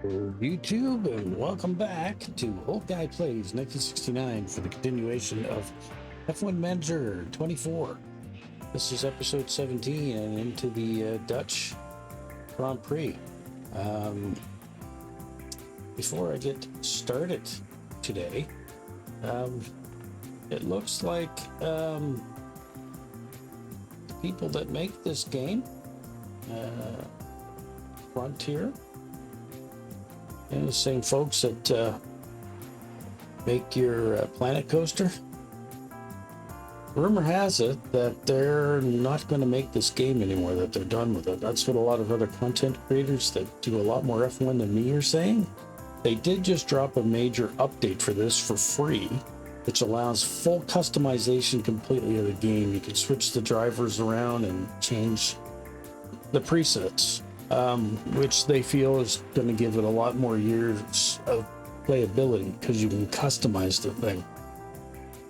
YouTube, and welcome back to Old Guy Plays 1969 for the continuation of F1 Manager 24. This is episode 17 and into the Dutch Grand Prix. Before I get started today, it looks like the people that make this game, Frontier, and the same folks that make your Planet Coaster. Rumor has it that they're not going to make this game anymore, that they're done with it. That's what a lot of other content creators that do a lot more F1 than me are saying. They did just drop a major update for this for free, which allows full customization completely of the game. You can switch the drivers around and change the presets. Which they feel is going to give it a lot more years of playability because you can customize the thing.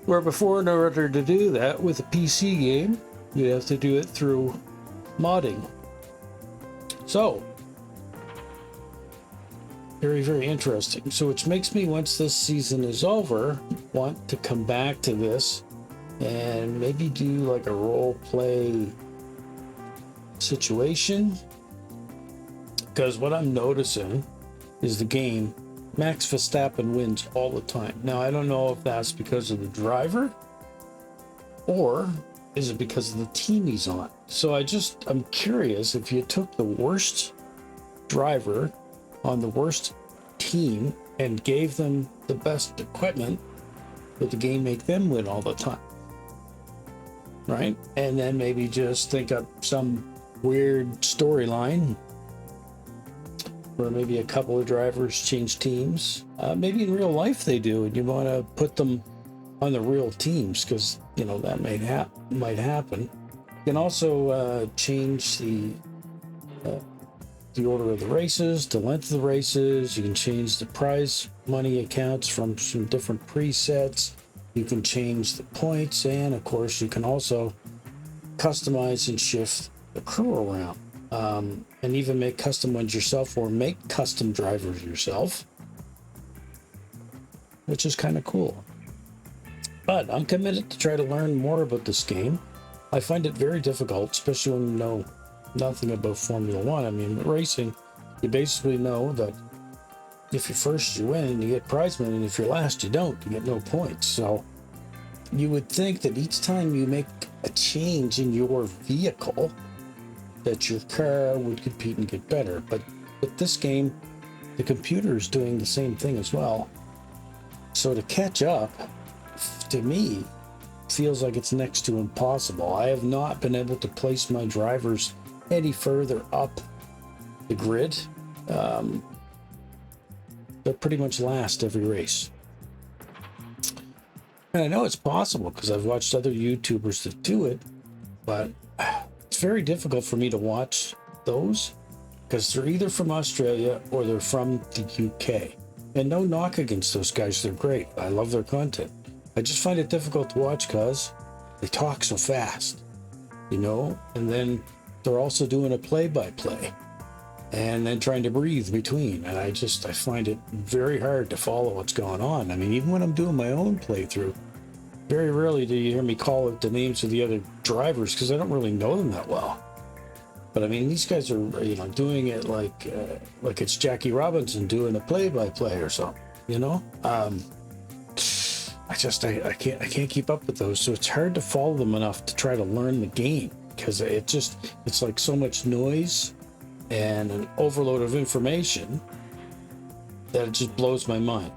Where before, in order to do that with a PC game, you have to do it through modding. So, very, very interesting. So, which makes me, once this season is over, want to come back to this and maybe do like a role play situation. Because what I'm noticing is the game, Max Verstappen wins all the time. Now, I don't know if that's because of the driver or is it because of the team he's on. So I'm curious, if you took the worst driver on the worst team and gave them the best equipment, would the game make them win all the time? Right? And then maybe just think up some weird storyline where maybe a couple of drivers change teams. Maybe in real life they do, and you want to put them on the real teams because that might happen. You can also change the order of the races, the length of the races. You can change the prize money accounts from some different presets. You can change the points, and of course you can also customize and shift the crew around. And even make custom ones yourself or make custom drivers yourself, which is kind of cool. But I'm committed to try to learn more about this game. I find it very difficult, especially when you know nothing about Formula One. I mean, with racing, you basically know that if you're first, you win, you get prize money, and if you're last, you don't, you get no points. So you would think that each time you make a change in your vehicle, that your car would compete and get better. But with this game, the computer is doing the same thing as well. So to catch up, to me, feels like it's next to impossible. I have not been able to place my drivers any further up the grid. They're pretty much last every race. And I know it's possible because I've watched other YouTubers that do it, but it's very difficult for me to watch those because they're either from Australia or they're from the UK. And no knock against those guys, they're great. I love their content. I just find it difficult to watch because they talk so fast, and then they're also doing a play-by-play and then trying to breathe between. And I find it very hard to follow what's going on. I mean, even when I'm doing my own playthrough, very rarely do you hear me call out the names of the other drivers because I don't really know them that well. But I mean, these guys are, doing it like it's Jackie Robinson doing a play-by-play or something. I can't keep up with those. So it's hard to follow them enough to try to learn the game because it's like so much noise and an overload of information that it just blows my mind.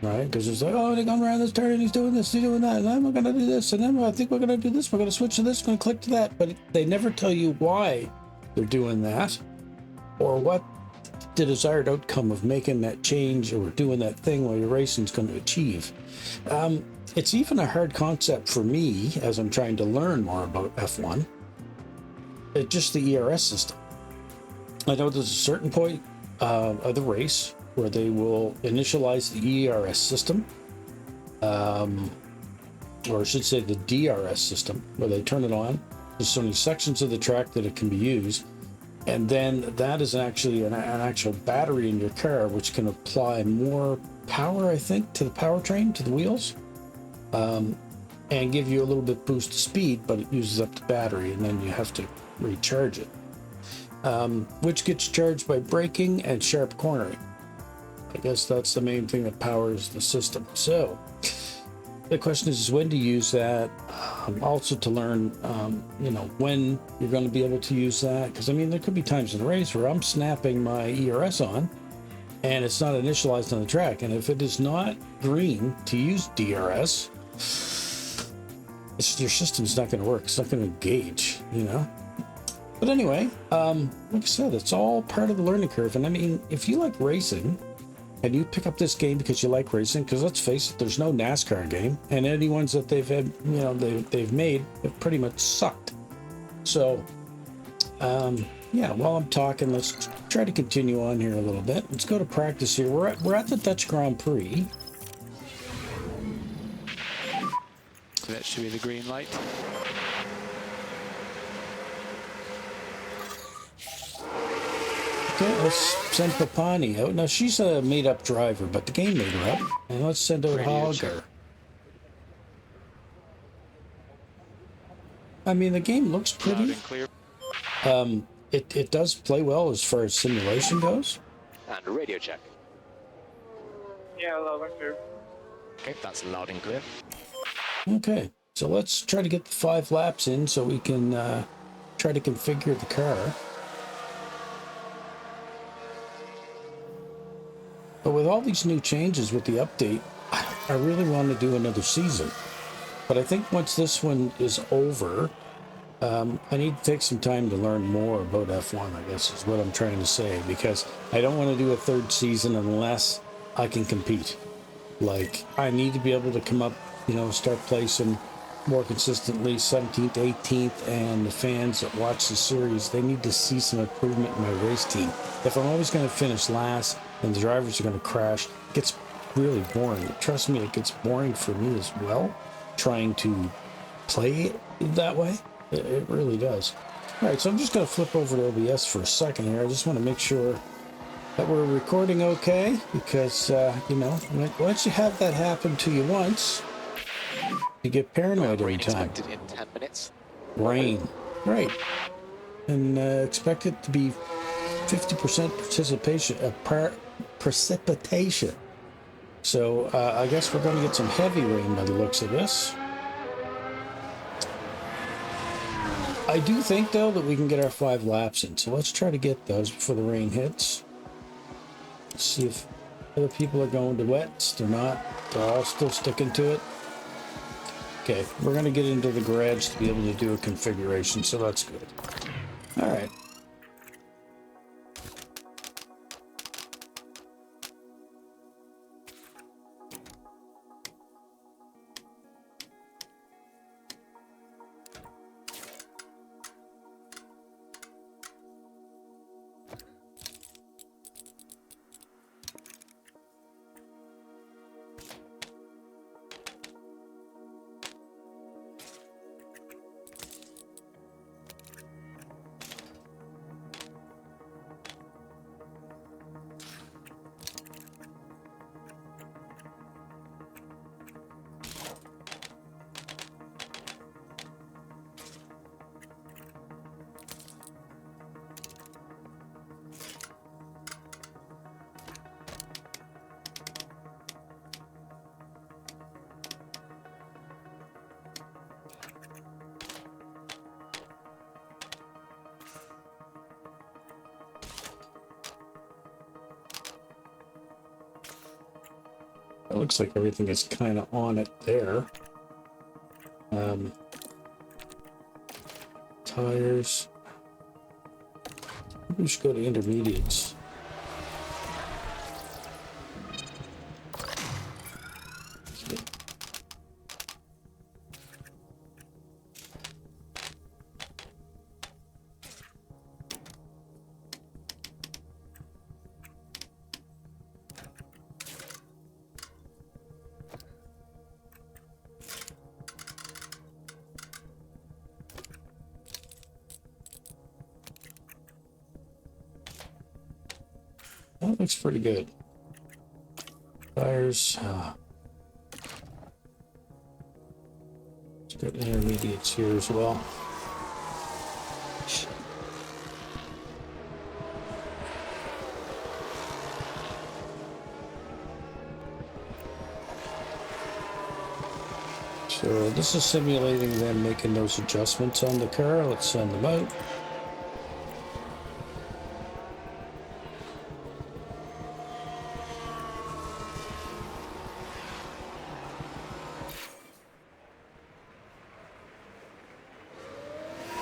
Right? Because it's like, they're going around this turn and he's doing this, he's doing that, and then we're going to do this, and then I think we're going to do this, we're going to switch to this, we're going to click to that. But they never tell you why they're doing that or what the desired outcome of making that change or doing that thing while you're racing is going to achieve. It's even a hard concept for me as I'm trying to learn more about F1. It's just the ERS system. I know there's a certain point of the race where they will initialize the ERS system, or I should say the DRS system, where they turn it on. There's so many sections of the track that it can be used. And then that is actually an actual battery in your car, which can apply more power, I think, to the powertrain, to the wheels, and give you a little bit boost of speed, but it uses up the battery, and then you have to recharge it, which gets charged by braking and sharp cornering. I guess that's the main thing that powers the system. So the question is when to use that. Also to learn, when you're going to be able to use that. Because, I mean, there could be times in the race where I'm snapping my ERS on and it's not initialized on the track. And if it is not green to use DRS, your system's not going to work. It's not going to engage, But anyway, like I said, it's all part of the learning curve. And I mean, if you like racing, and you pick up this game because you like racing, because let's face it, there's no NASCAR game, and any ones that they've had, they've made have pretty much sucked. So, while I'm talking, let's try to continue on here a little bit. Let's go to practice here. We're at the Dutch Grand Prix. That should be the green light. Okay, let's send Papani out. Now, she's a made-up driver, but the game made her up. And let's send out Hogger. I mean, the game looks pretty. It does play well as far as simulation goes. And radio check. Yeah, loud and clear. Okay, that's loud and clear. Okay, so let's try to get the 5 laps in so we can try to configure the car. But with all these new changes with the update, I really want to do another season. But I think once this one is over, I need to take some time to learn more about F1, I guess is what I'm trying to say. Because I don't want to do a 3rd season unless I can compete. Like, I need to be able to come up, start placing more consistently 17th, 18th, and the fans that watch the series, they need to see some improvement in my race team. If I'm always going to finish last and the drivers are going to crash, it gets really boring. Trust me, it gets boring for me as well, trying to play it that way. It really does. All right, so I'm just going to flip over to OBS for a second here. I just want to make sure that we're recording okay, because, once you have that happen to you once, you get paranoid every time. Expected in 10 minutes. Rain. Right. And expect it to be 50% precipitation. So I guess we're going to get some heavy rain by the looks of this. I do think, though, that we can get our 5 laps in. So let's try to get those before the rain hits. Let's see if other people are going to wets. They're not. They're all still sticking to it. Okay, we're going to get into the garage to be able to do a configuration, so that's good. All right. It looks like everything is kind of on it there. Tires. We should go to intermediates. That looks pretty good. Tires. It's got intermediates here as well. So this is simulating them making those adjustments on the car. Let's send them out.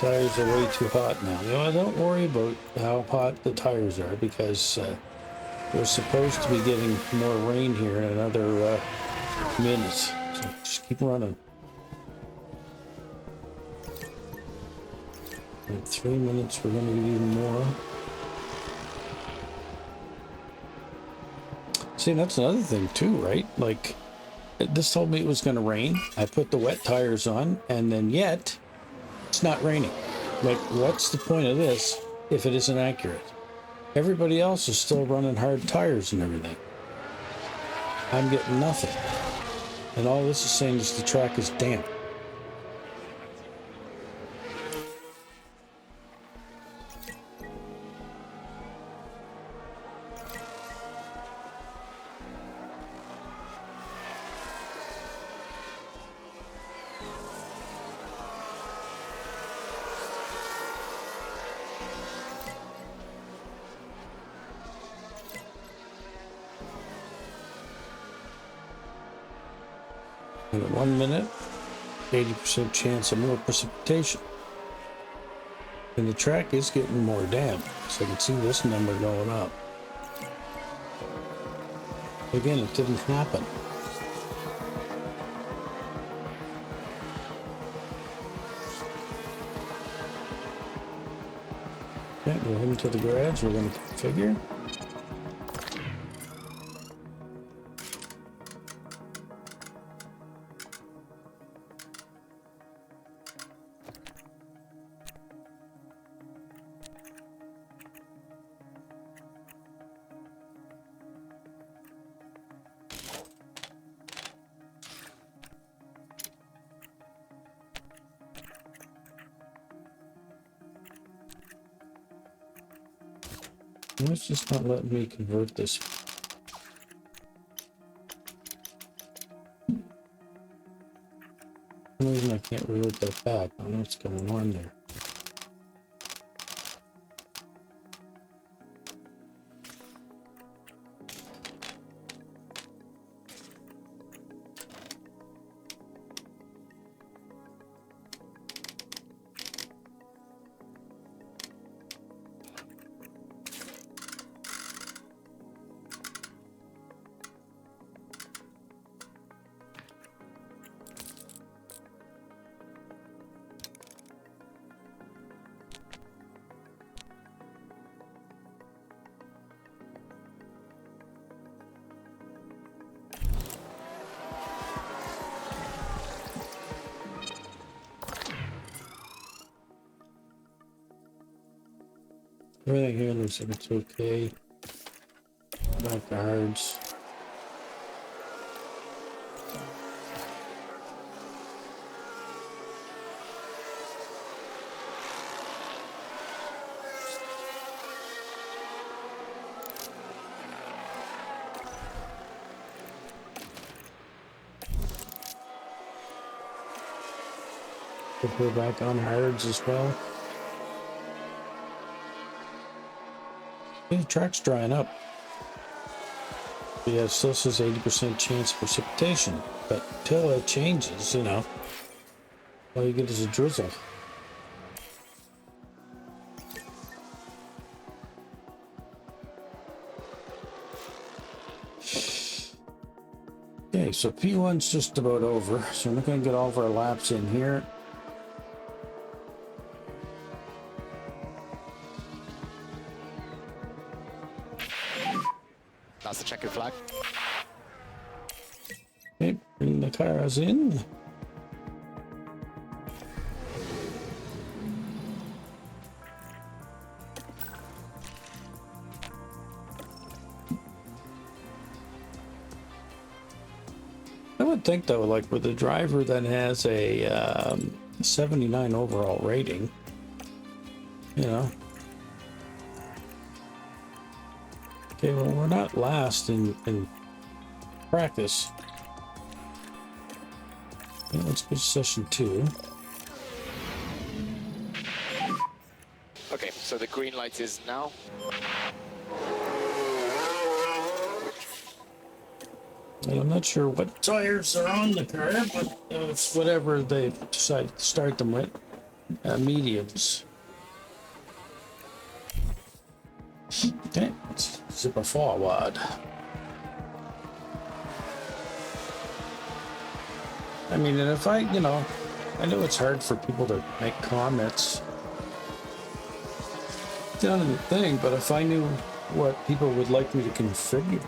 Tires are way too hot now. You know, don't worry about how hot the tires are because we're supposed to be getting more rain here in another minute. So just keep running. In 3 minutes, we're going to get even more. See, that's another thing too, right? Like, this told me it was going to rain. I put the wet tires on, and then yet it's not raining. Like, what's the point of this if it isn't accurate? Everybody else is still running hard tires and everything. I'm getting nothing. And all this is saying is the track is damp. And at 1 minute, 80% chance of more precipitation. And the track is getting more damp, so I can see this number going up. Again, it didn't happen. Okay, we're heading to the garage. We're going to configure. It's just not letting me convert this. For some reason I can't revert that back. I don't know what's going on there. Everything here looks like it's okay. Back to hards. We're back on hards as well. The track's drying up. Yeah, it still says 80% chance of precipitation, but until it changes, you know, all you get is a drizzle. Okay, so P1's just about over, so we're going to get all of our laps in here. That's the checkered flag. Okay, bring the cars in. I would think though, like with a driver that has a 79 overall rating, you know. Okay, well, we're not last in practice. Okay, let's go to session 2. Okay, so the green light is now. And I'm not sure what tires are on the car, but it's whatever they decide to start them with. Mediums. Okay, let's zip forward. I mean, and if I know it's hard for people to make comments down in the thing, but if I knew what people would like me to configure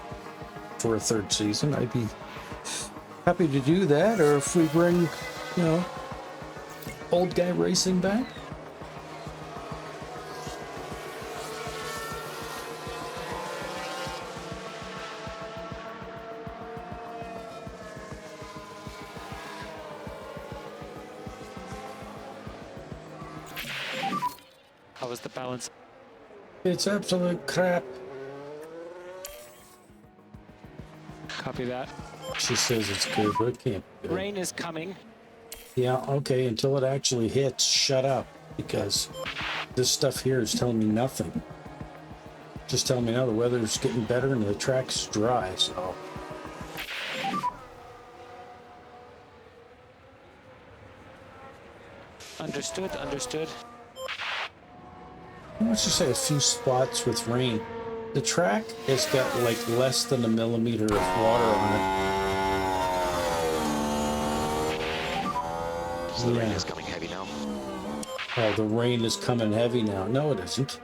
for a 3rd season, I'd be happy to do that. Or if we bring, old guy racing back. How was the balance? It's absolute crap. Copy that. She says it's good, but it can't be good. Rain is coming. Yeah, okay, until it actually hits, shut up, because this stuff here is telling me nothing. Just telling me now the weather's getting better and the track's dry, so. Understood, understood. Let's just say a few spots with rain. The track has got like less than a millimeter of water on it. So the rain is coming heavy now. Oh, the rain is coming heavy now. No, it isn't.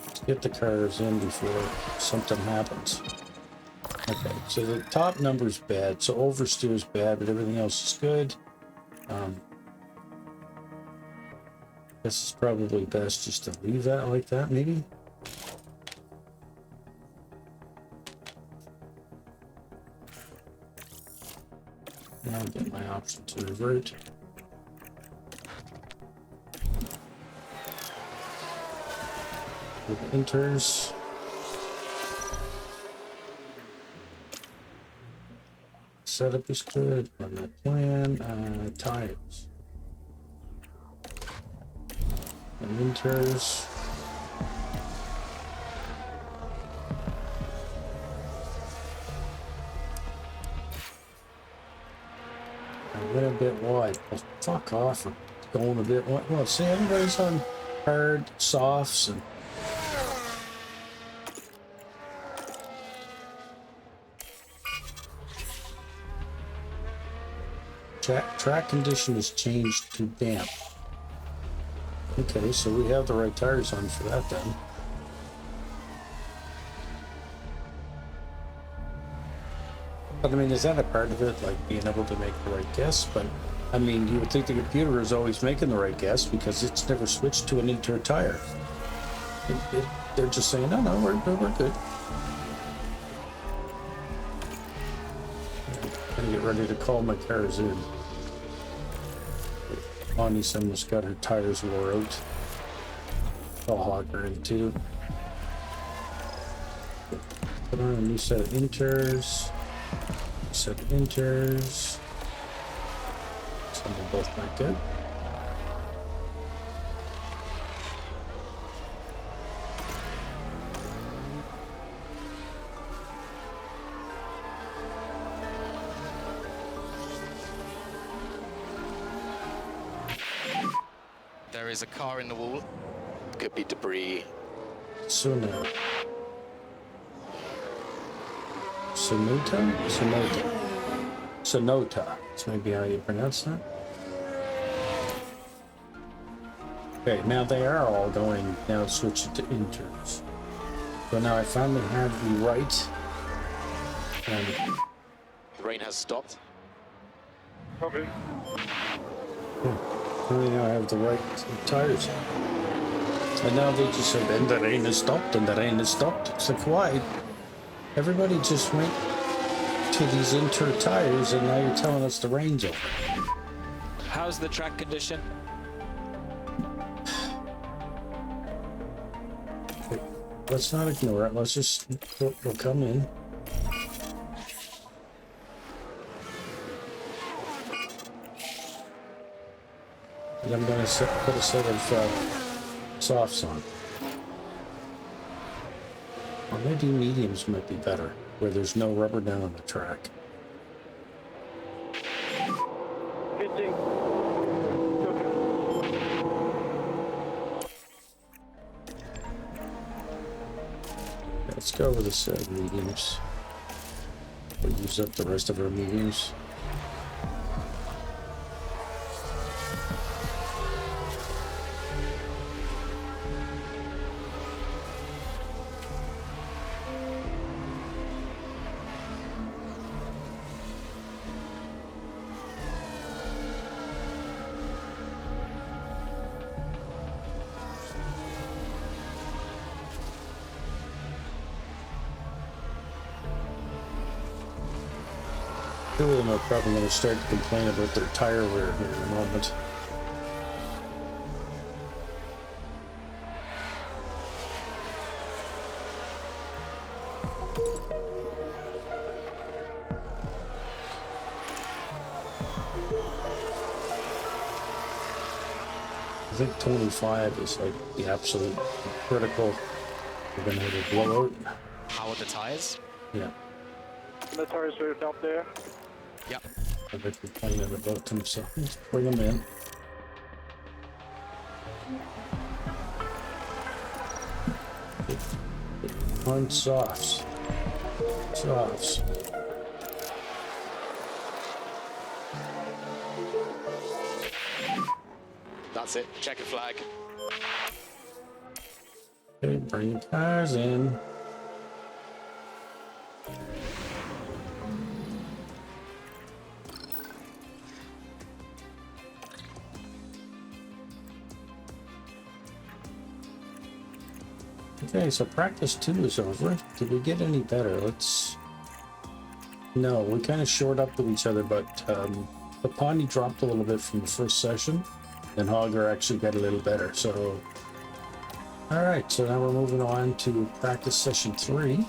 Let's get the cars in before something happens. Okay, so the top number's bad, so oversteer is bad, but everything else is good. This is probably best just to leave that like that, maybe. Now I'll get my option to revert. With enters. Setup is good. Run that plan. Tires. And enters. A little bit wide. Well, fuck off. I'm going a bit wide. Well, see, everybody's on hard, softs, and track condition is changed to damp. Okay, so we have the right tires on for that then. But I mean, is that a part of it, like being able to make the right guess? But I mean, you would think the computer is always making the right guess because it's never switched to an inter tire. They're just saying, no, we're good. I'm gonna get ready to call my cars in. Bonnie's almost got her tires wore out. I'll hog her in too. Put on a new set of inters. Set of inters. Some are both not good. There is a car in the wall. Could be debris. Sonota. That's maybe how you pronounce that. Okay, now they are all going now switching to inters. So now I finally have the right. The rain has stopped. Copy. Oh. Only now I have the right tires. And now they just said, and the rain has stopped, and the rain has stopped. It's like, why? Everybody just went to these inter tires, and now you're telling us the rain's over. How's the track condition? Wait, let's not ignore it. Let's just, we'll come in. And I'm going to put a set of softs on. Or maybe mediums might be better, where there's no rubber down on the track. 15. Let's go with a set of mediums. We'll use up the rest of our mediums. Two of them are probably going to start to complain about their tire wear here in a moment. I think 25 is like the absolute critical. We're going to have a blowout. How are the tires? Yeah. The tires are out there. Yep. I bet we're complaining about them, so let's bring them in. On softs. Softs. That's it. Checker flag. Okay, bring tires in. Okay, so practice 2 is over. Did we get any better? No, we kind of shored up with each other, but the Pawnee dropped a little bit from the first session, and Hogger actually got a little better. So, all right, so now we're moving on to practice session 3.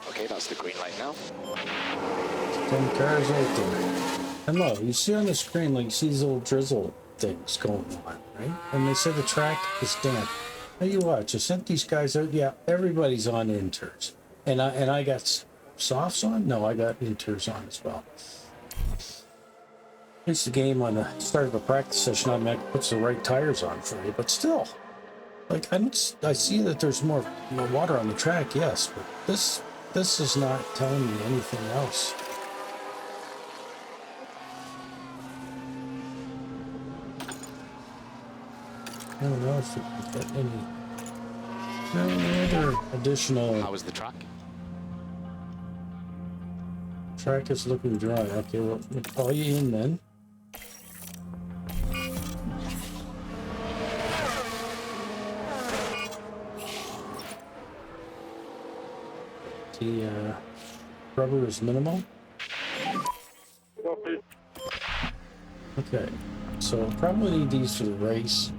Okay, that's the green light now. 10 cars out there. And look, you see on the screen, like, you see these little drizzle things going on, right? And they say the track is damp. Now you watch, I sent these guys out. Yeah, everybody's on inters. And I got softs on? No, I got inters on as well. It's the game on the start of a practice session, automatically puts the right tires on for you, but still, like, I see that there's more water on the track, yes, but this is not telling me anything else. I don't know if we can get any other additional. How was the track? Track is looking dry. Okay, we'll call you in then. The rubber is minimal. Copy. Okay, so probably need these for the race.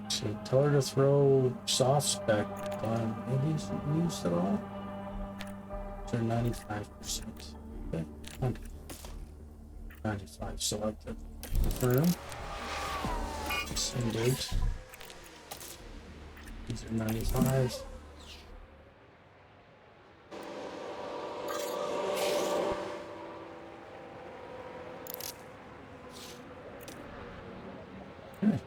So tell her to throw softs back on. Maybe used at all? They're 95%. Okay, 95. Select it. Confirm. Send out. These are 95s. Okay.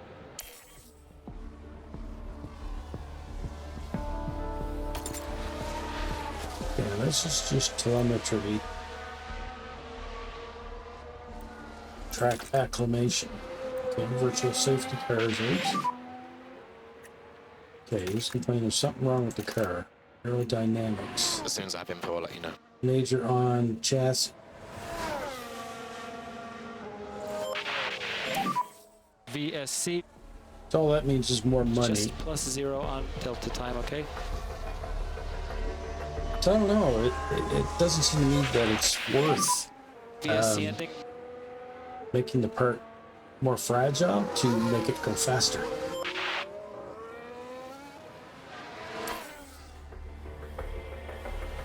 Yeah, this is just telemetry. Track acclimation. Okay, virtual safety cars out. Okay, he's complaining there's something wrong with the car. Aerodynamics. As soon as I have info, I'll let you know. Major on chassis. VSC. So all that means is more money. Just +0 on delta time, okay? So I don't know. It doesn't seem to me that it's worth VSC ending. making the part more fragile to make it go faster.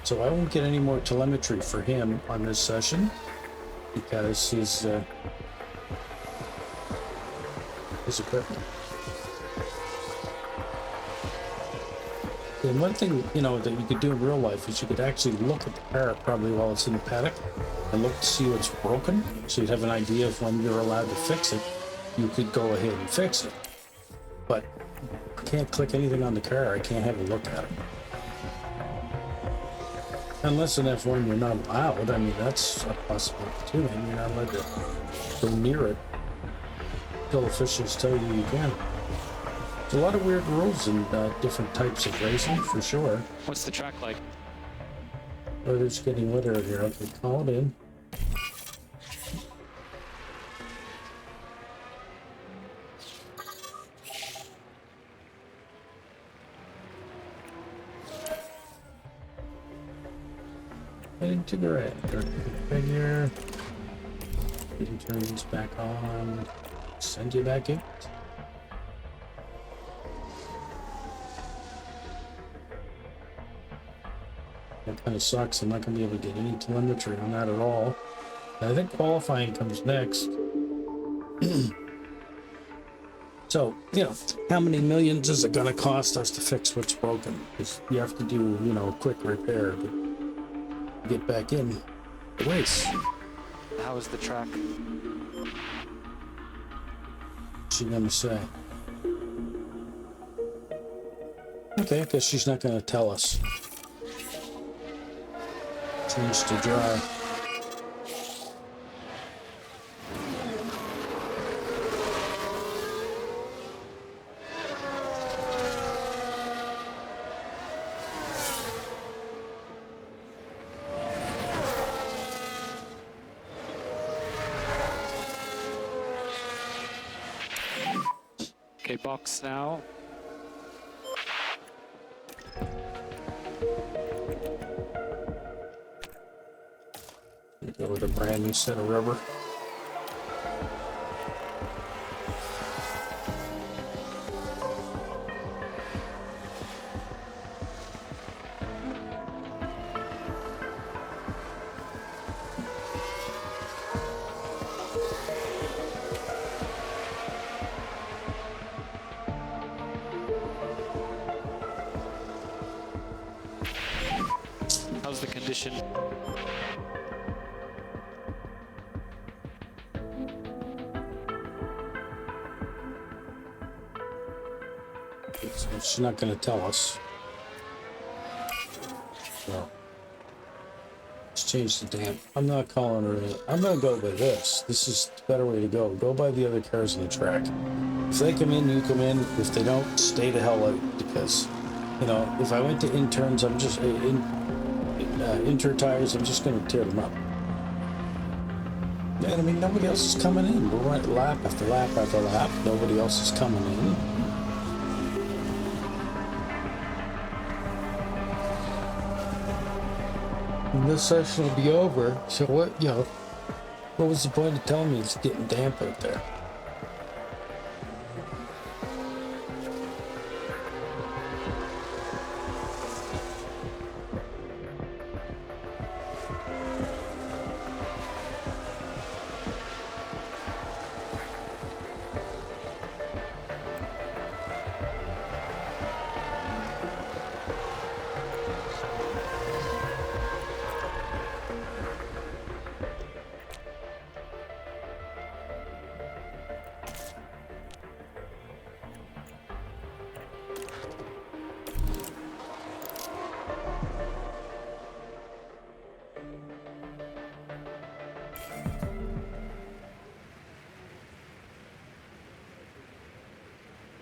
So I won't get any more telemetry for him on this session because his equipment. And one thing, you know, that you could do in real life is you could actually look at the car probably while it's in the paddock and look to see what's broken. So you'd have an idea of when you're allowed to fix it. You could go ahead and fix it. But I can't click anything on the car. I can't have a look at it. Unless in F1 you're not allowed. I mean, that's a possibility too. And you're not allowed to go near it until officials tell you you can. There's a lot of weird rules in different types of racing, for sure. What's the track like? Oh, they're just getting wetter out here. Okay, call it in. Heading to the right. Configure. Turn this back on. Send you back in. That kind of sucks. I'm not going to be able to get any telemetry on that at all. I think qualifying comes next. So, you know, how many millions is it going to cost us to fix what's broken? Because you have to do, you know, a quick repair to get back in the race. How is the track? What's she going to say? Okay, I guess she's not going to tell us. Change to dry. Okay, box now. Go with a brand new set of rubber. How's the condition? She's not going to tell us. So, let's change the damn. I'm not calling her in. I'm going to go by this. This is the better way to go. Go by the other cars on the track. If they come in, you come in. If they don't, stay the hell out. Because, you know, if I went to interns, I'm just inter tires. I'm just going to tear them up. Man, I mean, nobody else is coming in. We're right lap after lap after lap. Nobody else is coming in. And this session will be over. So what, you know, what was the point of telling me it's getting damp out there?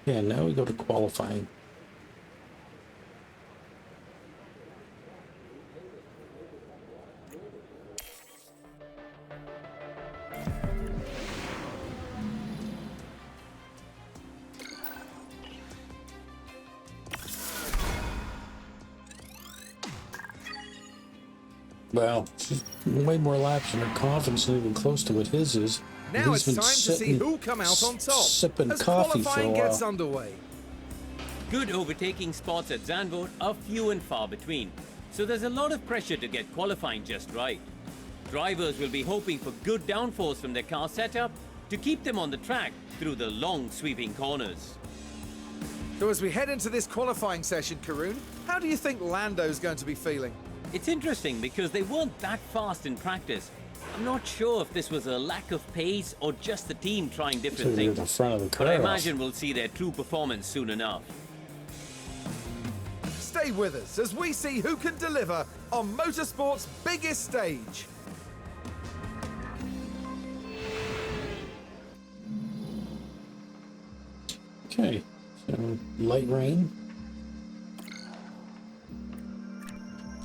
Yeah, now we go to qualifying. Well, she's way more laps and her confidence isn't even close to what his is. And Now he's it's been time to see sitting, who'll come out on top sipping as coffee for a qualifying gets while. underway. Good overtaking spots at Zandvoort are few and far between, so there's a lot of pressure to get qualifying just right. Drivers will be hoping for good downforce from their car setup to keep them on the track through the long sweeping corners. So as we head into this qualifying session, Karun, how do you think Lando's going to be feeling? It's interesting because they weren't that fast in practice. I'm not sure if this was a lack of pace or just the team trying different So you're things. the front of the car But I off. imagine we'll see their true performance soon enough. Stay with us as we see who can deliver on motorsport's biggest stage. Okay, so light rain.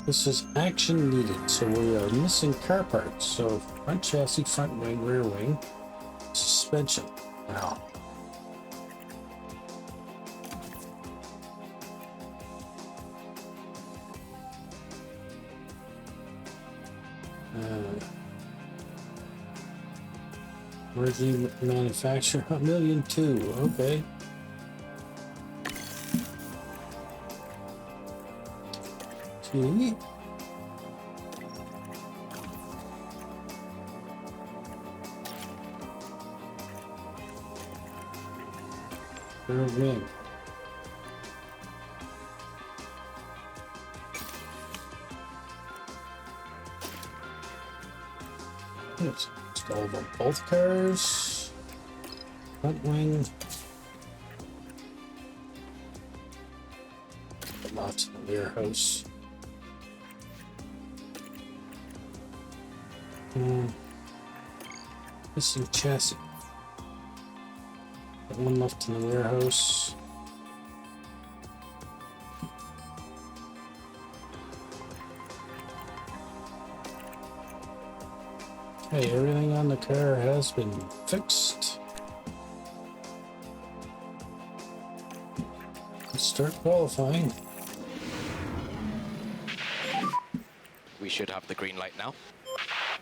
This is action needed, so we are missing car parts. So front chassis, front wing, rear wing, suspension. Now, where's the manufacturer? 1,000,002. Okay. T. Rear wing. Let's install them both cars. Front wing. Lots in the rear house. Missing chassis. Got one left in the warehouse. Okay, everything on the car has been fixed. Let's start qualifying. We should have the green light now.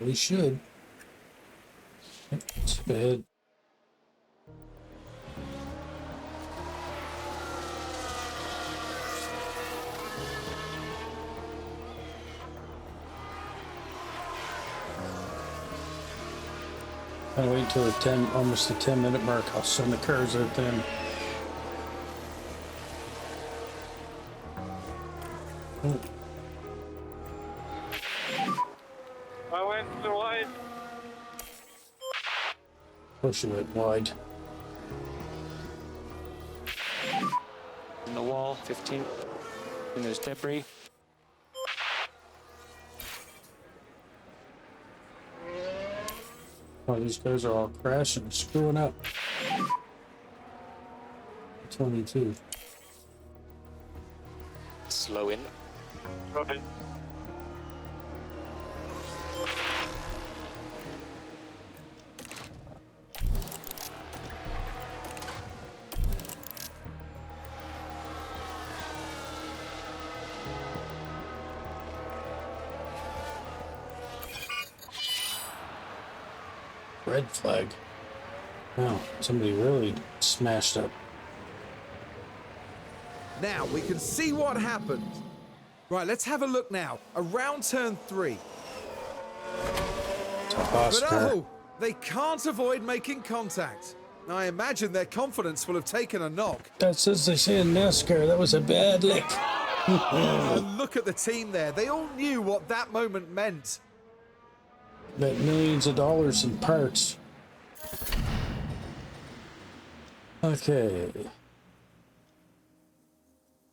We should. Let's go ahead. I'm gonna wait until the almost the 10-minute mark. I'll send the cars out then. Oh, I went too wide. push it wide. In the wall, 15. And there's debris. Oh, these guys are all crashing, screwing up. 22. Slow in. Copy. Red flag. Wow, somebody really smashed up. Now we can see what happened. Right, let's have a look now. Around turn 3. It's a Haas But car. oh, they can't avoid making contact. I imagine their confidence will have taken a knock. That's as they say in NASCAR. That was a bad lick. And look at the team there. They all knew what that moment meant. That millions of dollars in parts. Okay.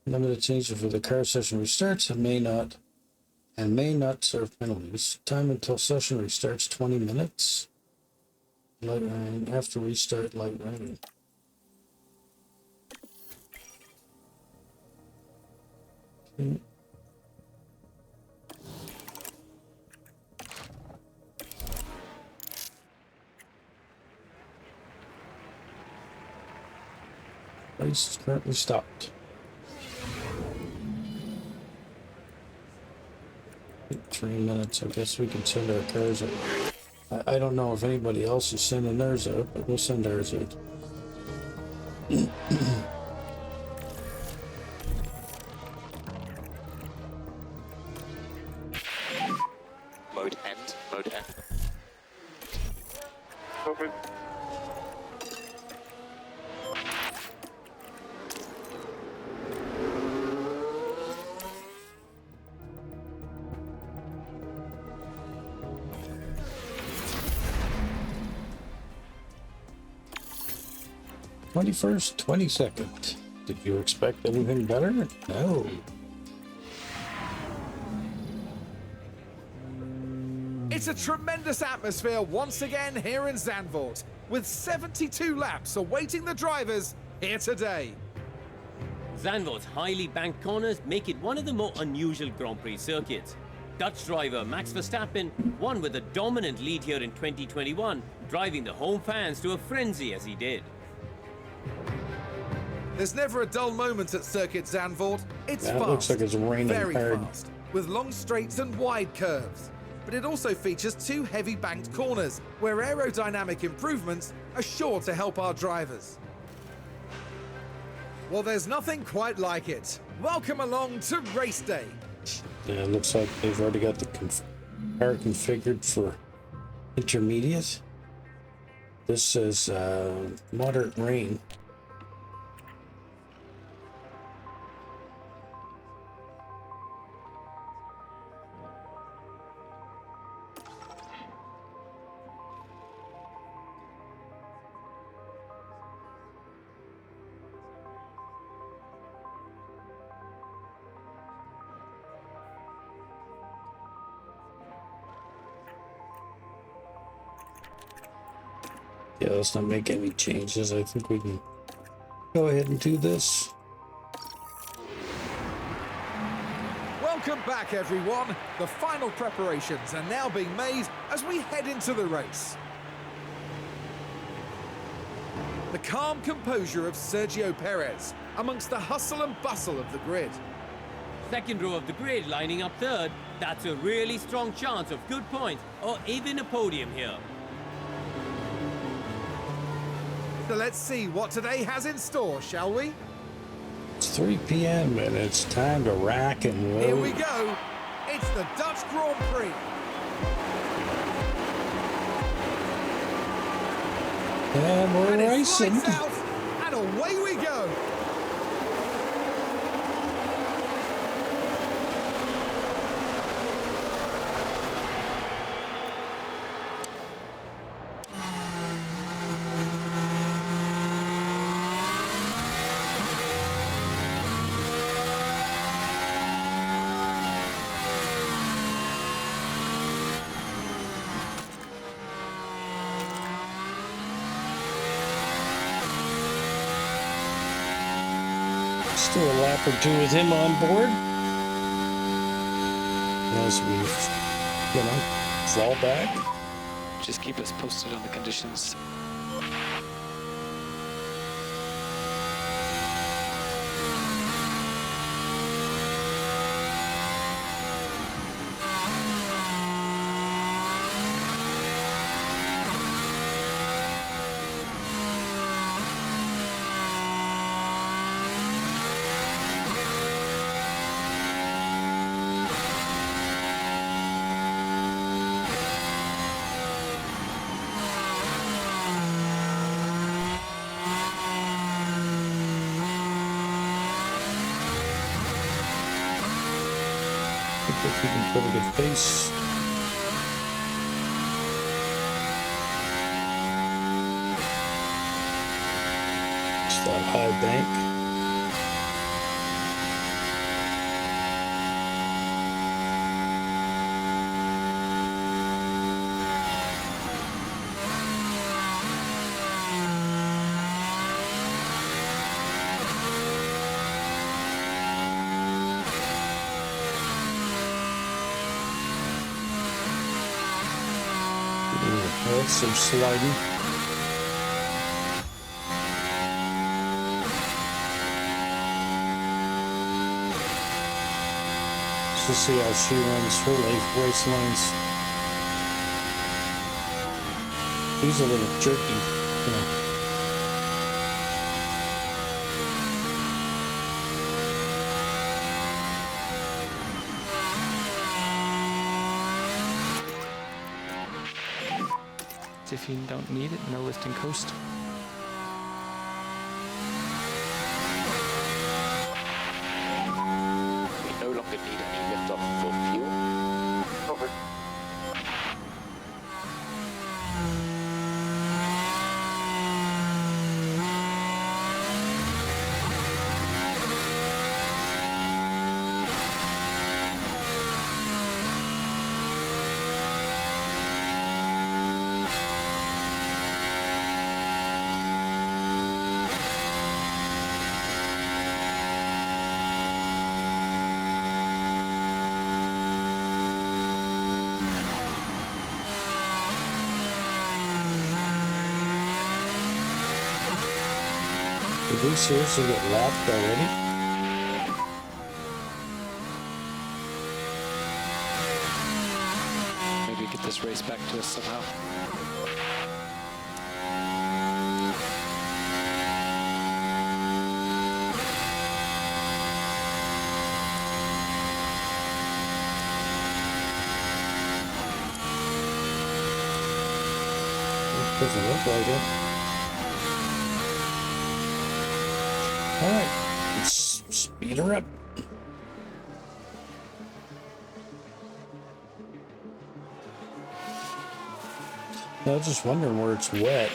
Limited changes for the car session restarts and may not serve penalties. Time until session restarts 20 minutes. Light rain after restart, light rain. Okay. Race is currently stopped. 3 minutes. I guess we can send our cars out. I don't know if anybody else is sending theirs out, but we'll send ours out. Mode end. Mode end. Copy. #21, 22nd. Did you expect anything better? No. It's a tremendous atmosphere once again here in Zandvoort, with 72 laps awaiting the drivers here today. Zandvoort's highly banked corners make it one of the more unusual Grand Prix circuits. Dutch driver Max Verstappen won with a dominant lead here in 2021, driving the home fans to a frenzy as he did. There's never a dull moment at Circuit Zandvoort. It's Yeah, it fast, looks like it's raining very hard. fast, with long straights and wide curves. But it also features 2 heavy banked corners, where aerodynamic improvements are sure to help our drivers. Well, there's nothing quite like it. Welcome along to race day. Yeah, it looks like they've already got the car configured for intermediate. This says moderate rain. Yeah, let's not make any changes. I think we can go ahead and do this. Welcome back, everyone. The final preparations are now being made as we head into the race. The calm composure of Sergio Perez amongst the hustle and bustle of the grid. Second row of the grid lining up third, that's a really strong chance of good points or even a podium here. So let's see what today has in store, shall we? It's 3 p.m. and it's time to rack and roll. Here we go. It's the Dutch Grand Prix. And we're And it's racing. lights out, and away we go. Still a lap or two with him on board. As we, fall back. Just keep us posted on the conditions. I think we can put a good pace. Just that high bank. That's some sliding. curious to see how she runs her race lines. He's a little jerky, you know. If you don't need it, no lifting coast. We no longer need any liftoff for fuel. Copy. Did we seriously get lapped already? Maybe get this race back to us somehow. Doesn't look like it. Alright, let's speed her up. I was just wondering where it's wet.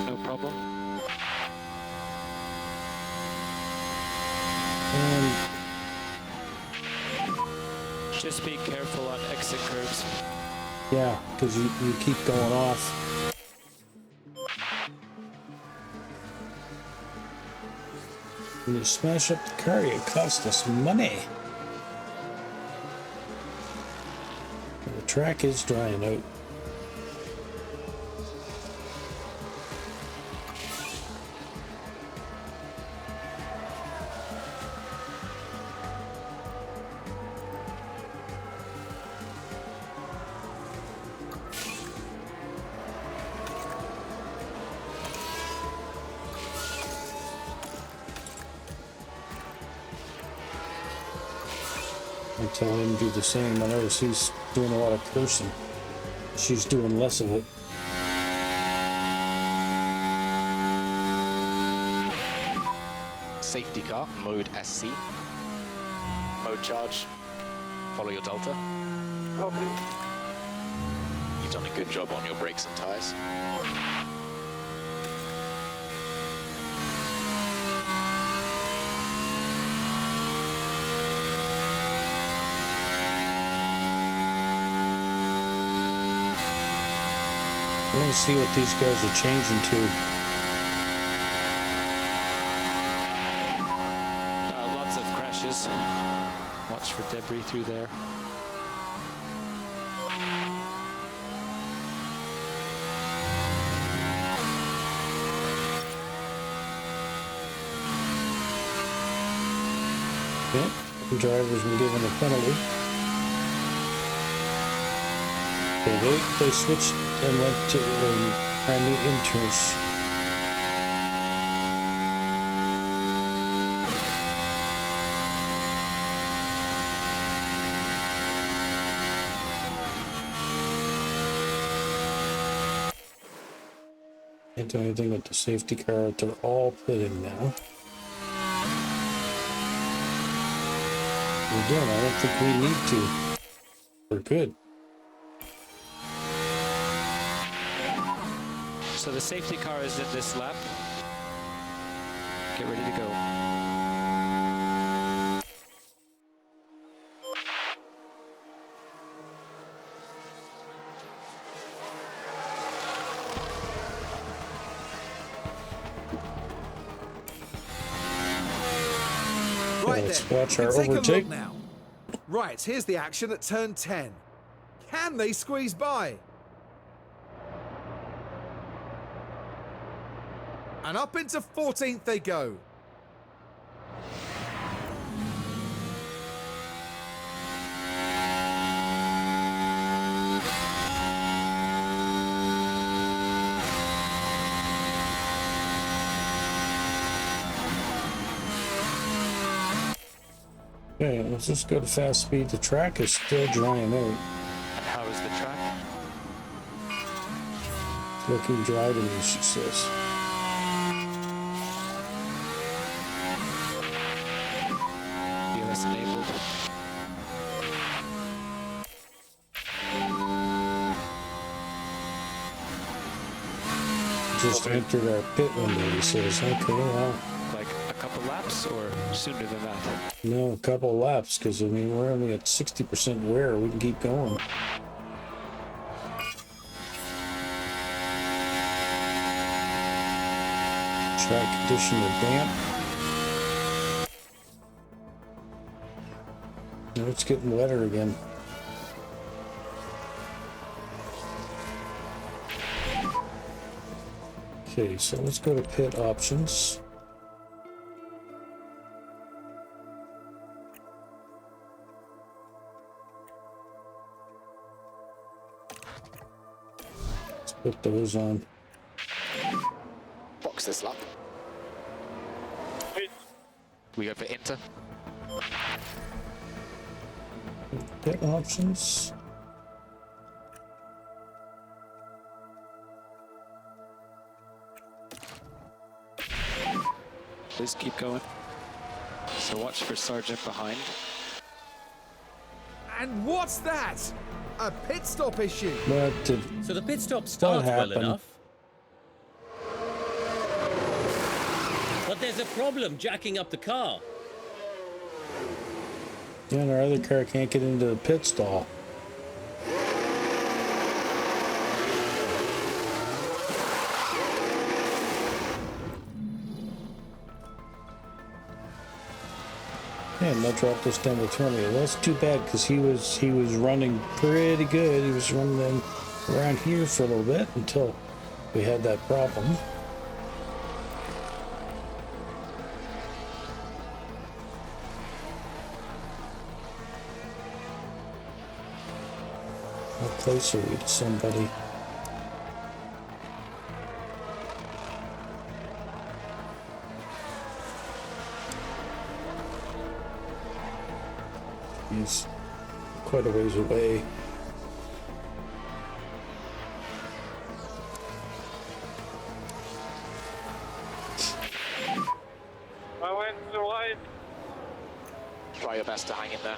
No problem. Just be careful on exit curves. Yeah, because you keep going off. When you smash up the car, it costs us money. The track is drying out. I tell him to do the same. I notice he's doing a lot of cursing. She's doing less of it. Safety car, mode SC. Mode charge, follow your delta. Copy. You've done a good job on your brakes and tyres. I want to see what these guys are changing to. Lots of crashes. Watch for debris through there. Yep, the driver's been given a penalty. They switched and went to brand new interns. Can't do anything with the safety car. They're all pitting now. Again, I don't think we need to. We're good. So the safety car is at this lap. Get ready to go. Right Let's then, watch our let's take a overtake. look now. Right, here's the action at turn 10. Can they squeeze by? And up into 14th they go. Okay, let's just go to fast speed. The track is still drying out. And how is the track? It's looking dry to me, she says. DLS enabled. Just entered our pit window, he says. Okay, well, Like a couple laps or sooner than that? no, a couple of laps, because, I mean, we're only at 60% wear. We can keep going. Track conditioner damp. Now it's getting wetter again. Okay, so let's go to pit options. Let's put those on. Box this lap. We go for enter. Pit options. Please keep going. So watch for Sergeant behind. And what's that? A pit stop issue. What did So the pit stop starts well happened? enough. But there's a problem jacking up the car. Yeah, and our other car can't get into the pit stall. Yeah, and that dropped us down to 20. Well, that's too bad because he was running pretty good. He was running around here for a little bit until we had that problem. How close are we to somebody? He's quite a ways away. I went to wide. Try your best to hang in there.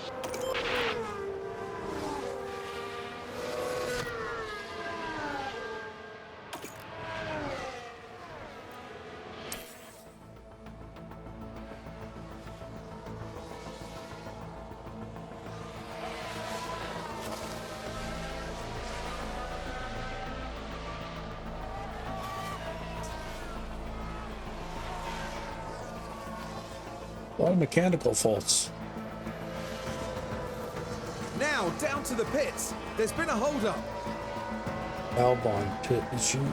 A lot of mechanical faults. Now down to the pits. There's been a hold-up. Albon pit issue.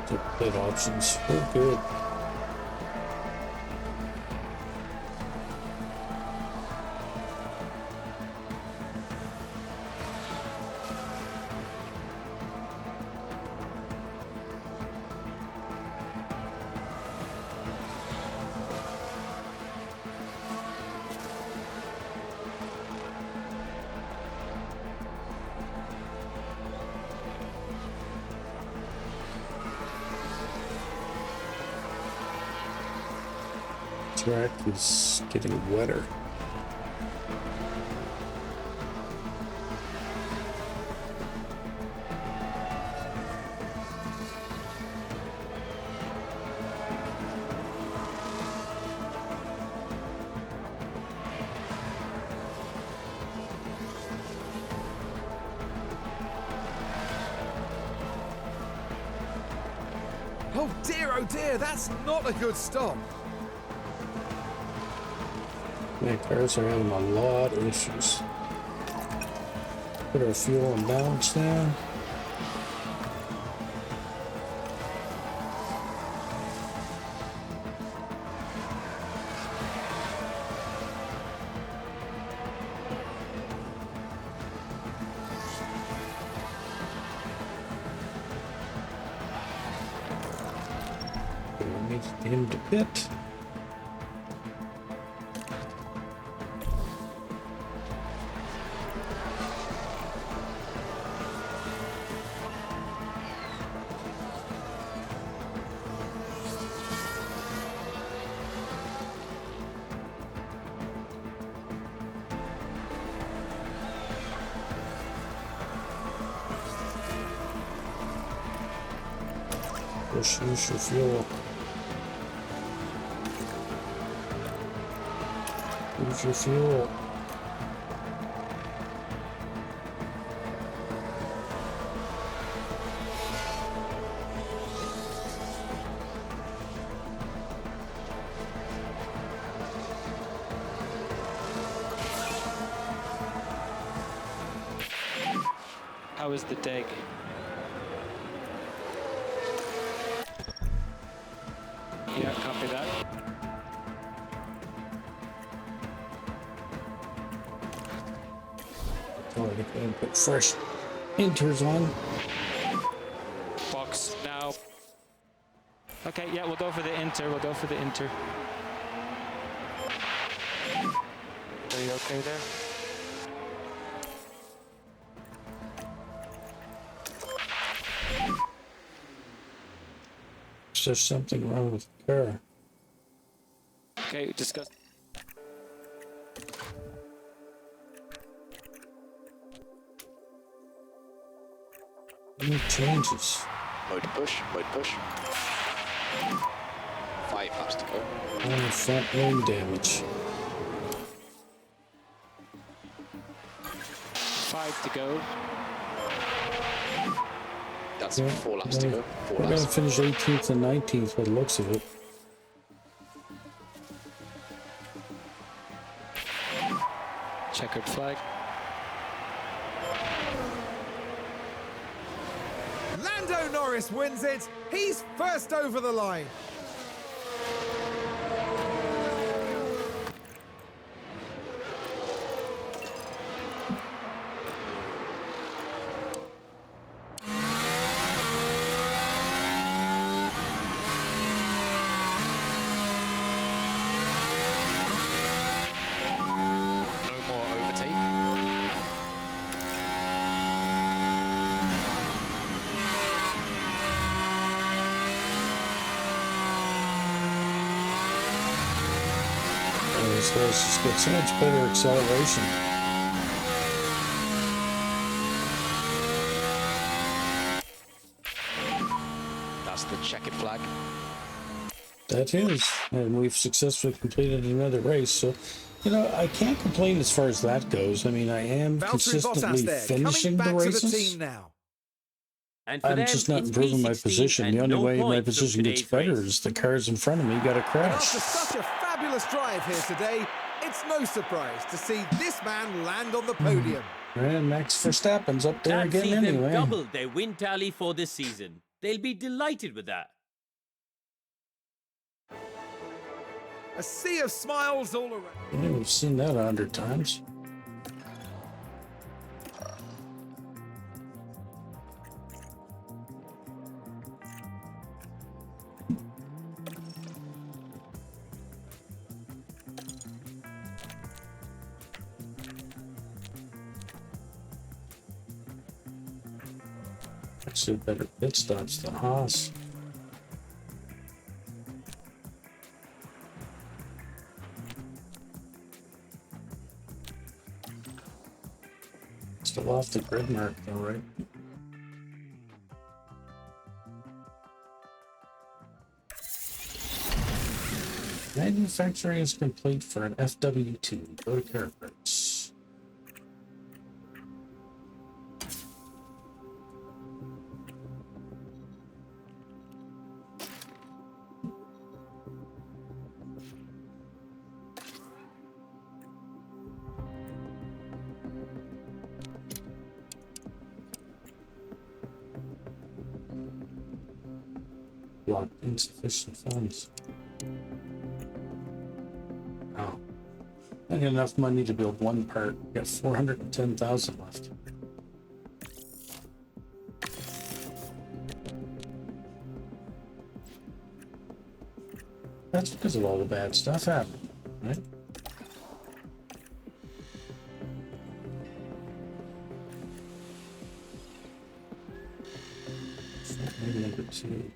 The pit options. We're good. Track is getting wetter. Oh dear, that's not a good stop. Man, cars are having a lot of issues. Put our fuel and balance down. Wait for him to pit. Push, use your fuel. Use your fuel. How is the dig? Yeah, copy that. Oh, I can put fresh inters on. Box now. Okay, yeah, we'll go for the inter. We'll go for the inter. Are you okay there? Is there something wrong with the car? Okay, discuss. Any changes? Mode push, mode push. 5 laps to go. Only front wing damage. 5 to go. That's Yeah, 4 laps to go. 4 We're gonna laps. finish 18th and 19th by the looks of it. Checkered flag. Lando Norris wins it. He's first over the line. No more overtake. And these guys just get so much better acceleration. That's the checkered flag. That is, and we've successfully completed another race. So, you know, I can't complain as far as that goes. I mean, I am Valtteri consistently Bottas there, finishing coming the back to the races. team now. And for I'm them, just not it's improving my P16 position. and The only no way my points from position gets today's better race. is the cars in front of me got to And crash. after such a fabulous drive here today, it's no surprise to see this man land on the podium. And Max Verstappen's up there That again sees them anyway. double their win tally for this season. They'll be delighted with that. A sea of smiles all around. Yeah, we've seen that 100 times. Actually, better pit stops than Haas. Still off the grid mark though, right? Manufacturing is complete for an FW2. Go to car parts. Blocked insufficient funds. Oh. I got enough money to build one part. Got 410,000 left. That's because of all the bad stuff happening, right? Maybe number 2.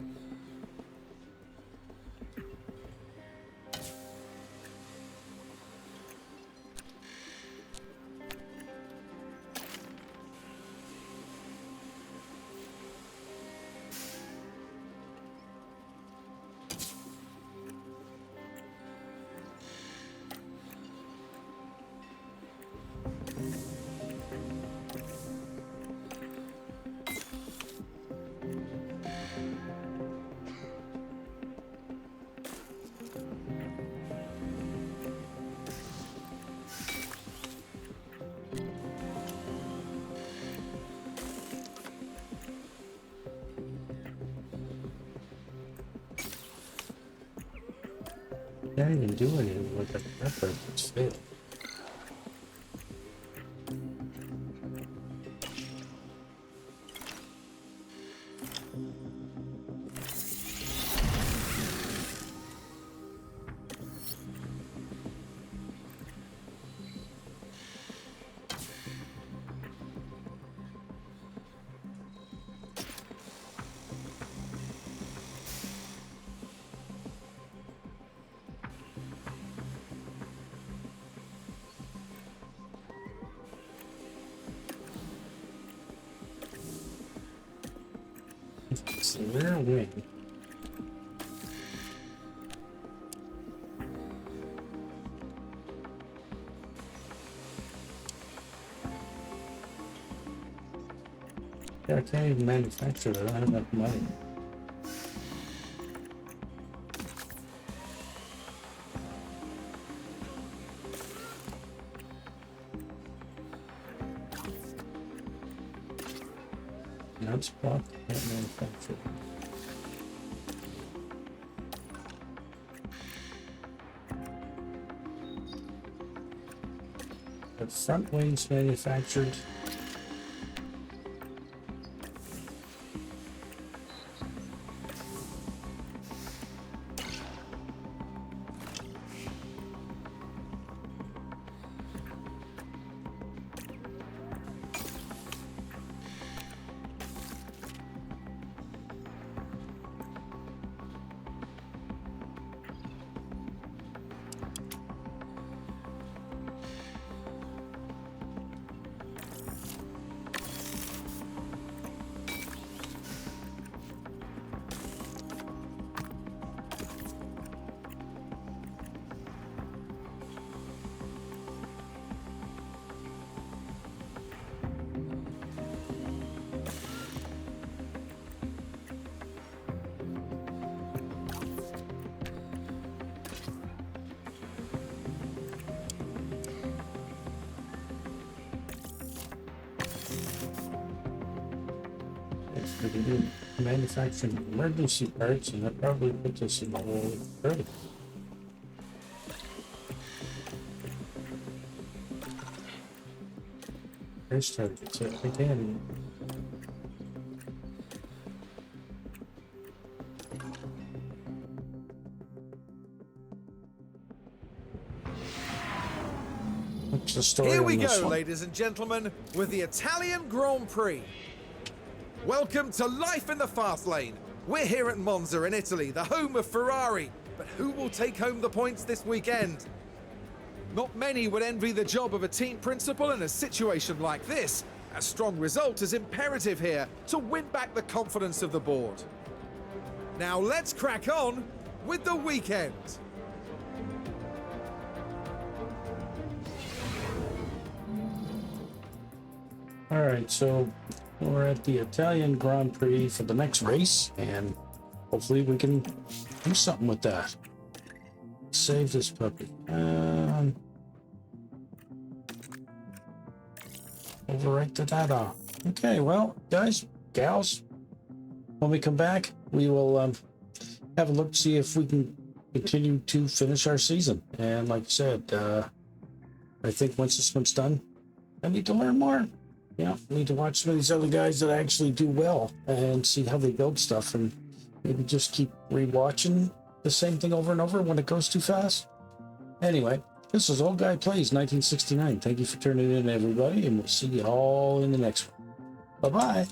Can't even do anything with that effort. It's failed. It's a rare win. Yeah, I can't even manufacture it. I don't have enough money. Not spot, can't manufacture it. The front wings manufactured. We can do manufacturing emergency parts, and that probably puts us in the hole early. First targets, again. What's the story? Here we on this go, one? ladies and gentlemen, with the Italian Grand Prix. Welcome to life in the fast lane. We're here at Monza in Italy, the home of Ferrari. But who will take home the points this weekend? Not many would envy the job of a team principal in a situation like this. A strong result is imperative here to win back the confidence of the board. Now let's crack on with the weekend. All right, so we're at the Italian Grand Prix for the next race, and hopefully we can do something with that. Save this puppy. Overwrite the data. Okay, well, guys, gals, when we come back, we will have a look to see if we can continue to finish our season. And like I said, I think once this one's done, I need to learn more. Yeah, need to watch some of these other guys that actually do well and see how they build stuff, and maybe just keep rewatching the same thing over and over when it goes too fast? Anyway, this is Old Guy Plays 1969. Thank you for tuning in, everybody, and we'll see you all in the next one. Bye-bye.